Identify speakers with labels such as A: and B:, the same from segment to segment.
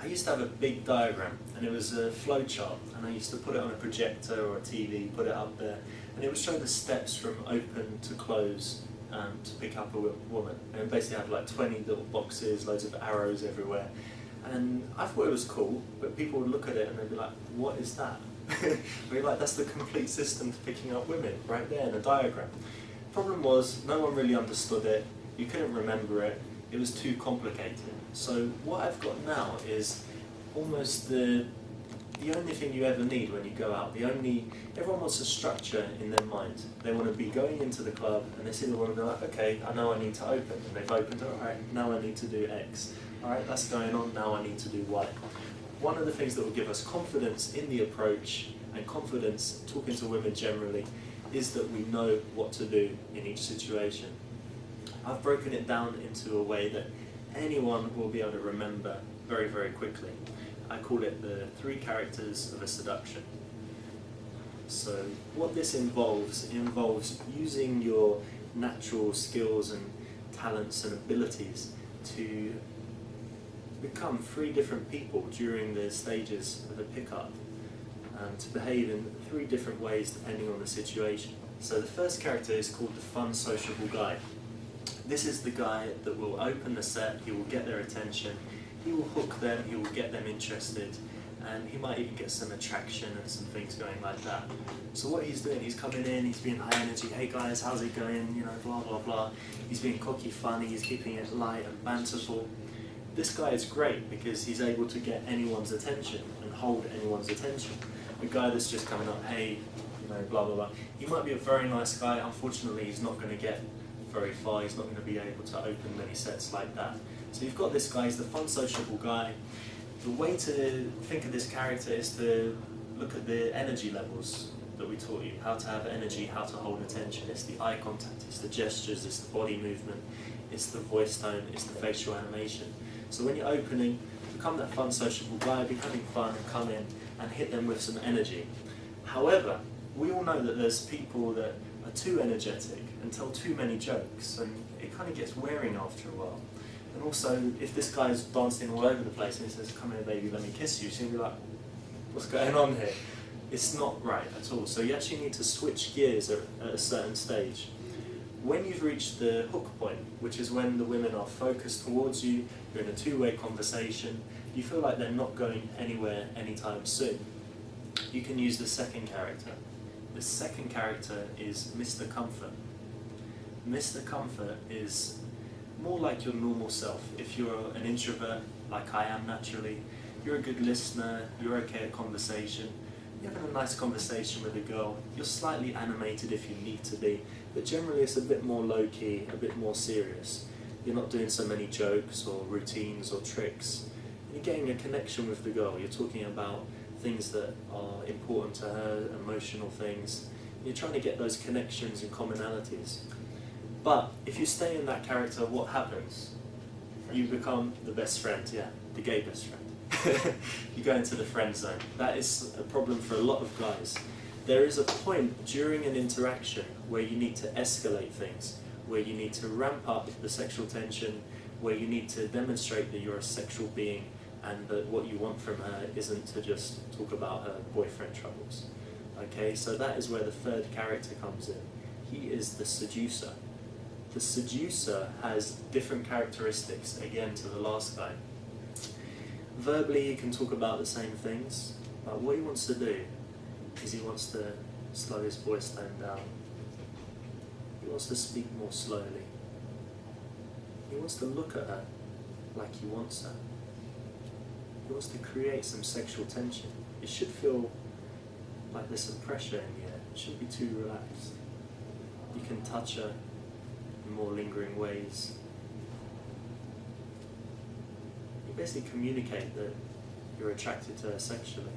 A: I used to have a big diagram, and it was a flow chart, and I used to put it on a projector or a TV, put it up there, and it would show the steps from open to close to pick up a woman. And it basically had like 20 little boxes, loads of arrows everywhere. And I thought it was cool, but people would look at it and they'd be like, what is that? We're like, that's the complete system for picking up women, right there in a diagram. Problem was, no one really understood it, you couldn't remember it, it was too complicated. So what I've got now is almost the only thing you ever need when you go out. Everyone wants a structure in their mind. They want to be going into the club and they see the woman and they're like, okay, I know I need to open. And they've opened, alright, now I need to do X. Alright, that's going on, now I need to do Y. One of the things that will give us confidence in the approach and confidence talking to women generally is that we know what to do in each situation. I've broken it down into a way that anyone will be able to remember very, very quickly. I call it the 3 characters of a seduction. So what this involves using your natural skills and talents and abilities to become 3 different people during the stages of a pickup, to behave in 3 different ways depending on the situation. So the first character is called the fun, sociable guy. This is the guy that will open the set, he will get their attention, he will hook them, he will get them interested, and he might even get some attraction and some things going like that. So what he's doing, he's coming in, he's being high energy, hey guys, how's it going, you know, blah blah blah. He's being cocky, funny, he's keeping it light and banterful. This guy is great because he's able to get anyone's attention and hold anyone's attention. A guy that's just coming up, hey, you know, blah blah blah. He might be a very nice guy, unfortunately he's not going to get very far, he's not going to be able to open many sets like that. So you've got this guy, he's the fun, sociable guy. The way to think of this character is to look at the energy levels that we taught you, how to have energy, how to hold attention. It's the eye contact, it's the gestures, it's the body movement, it's the voice tone, it's the facial animation. So when you're opening, become that fun, sociable guy, be having fun and come in and hit them with some energy. However, we all know that there's people that are too energetic and tell too many jokes, and it kind of gets wearing after a while. And also, if this guy's dancing all over the place and he says, come here baby, let me kiss you, so you'll be like, what's going on here? It's not right at all. So you actually need to switch gears at a certain stage. When you've reached the hook point, which is when the women are focused towards you, you're in a 2-way conversation, you feel like they're not going anywhere anytime soon, you can use the second character. The second character is Mr. Comfort. Mr. Comfort is more like your normal self. If you're an introvert, like I am naturally, you're a good listener, you're okay at conversation, you're having a nice conversation with a girl, you're slightly animated if you need to be, but generally it's a bit more low-key, a bit more serious. You're not doing so many jokes or routines or tricks. You're getting a connection with the girl, you're talking about things that are important to her, emotional things. You're trying to get those connections and commonalities. But if you stay in that character, what happens? You become the best friend, yeah, the gay best friend. You go into the friend zone. That is a problem for a lot of guys. There is a point during an interaction where you need to escalate things, where you need to ramp up the sexual tension, where you need to demonstrate that you're a sexual being and that what you want from her isn't to just talk about her boyfriend troubles. Okay, so that is where the third character comes in. He is the seducer. The seducer has different characteristics, again, to the last guy. Verbally, he can talk about the same things, but what he wants to do is he wants to slow his voice tone down. He wants to speak more slowly. He wants to look at her like he wants her. He wants to create some sexual tension. It should feel like there's some pressure in the air. It shouldn't be too relaxed. You can touch her in more lingering ways. You basically communicate that you're attracted to her sexually.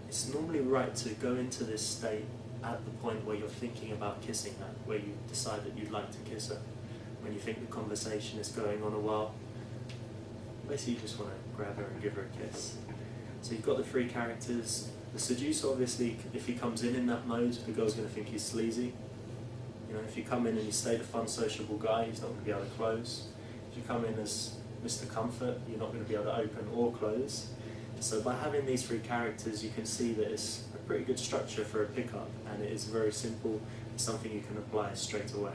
A: It's normally right to go into this state at the point where you're thinking about kissing her, where you decide that you'd like to kiss her, when you think the conversation is going on a while. Basically you just want to grab her and give her a kiss. So you've got the 3 characters. The seducer, obviously, if he comes in that mode, the girl's going to think he's sleazy. You know, if you come in and you stay the fun, sociable guy, he's not going to be able to close. If you come in as Mr. Comfort, you're not going to be able to open or close. So by having these three characters, you can see that it's a pretty good structure for a pickup, and it is very simple, something you can apply straight away.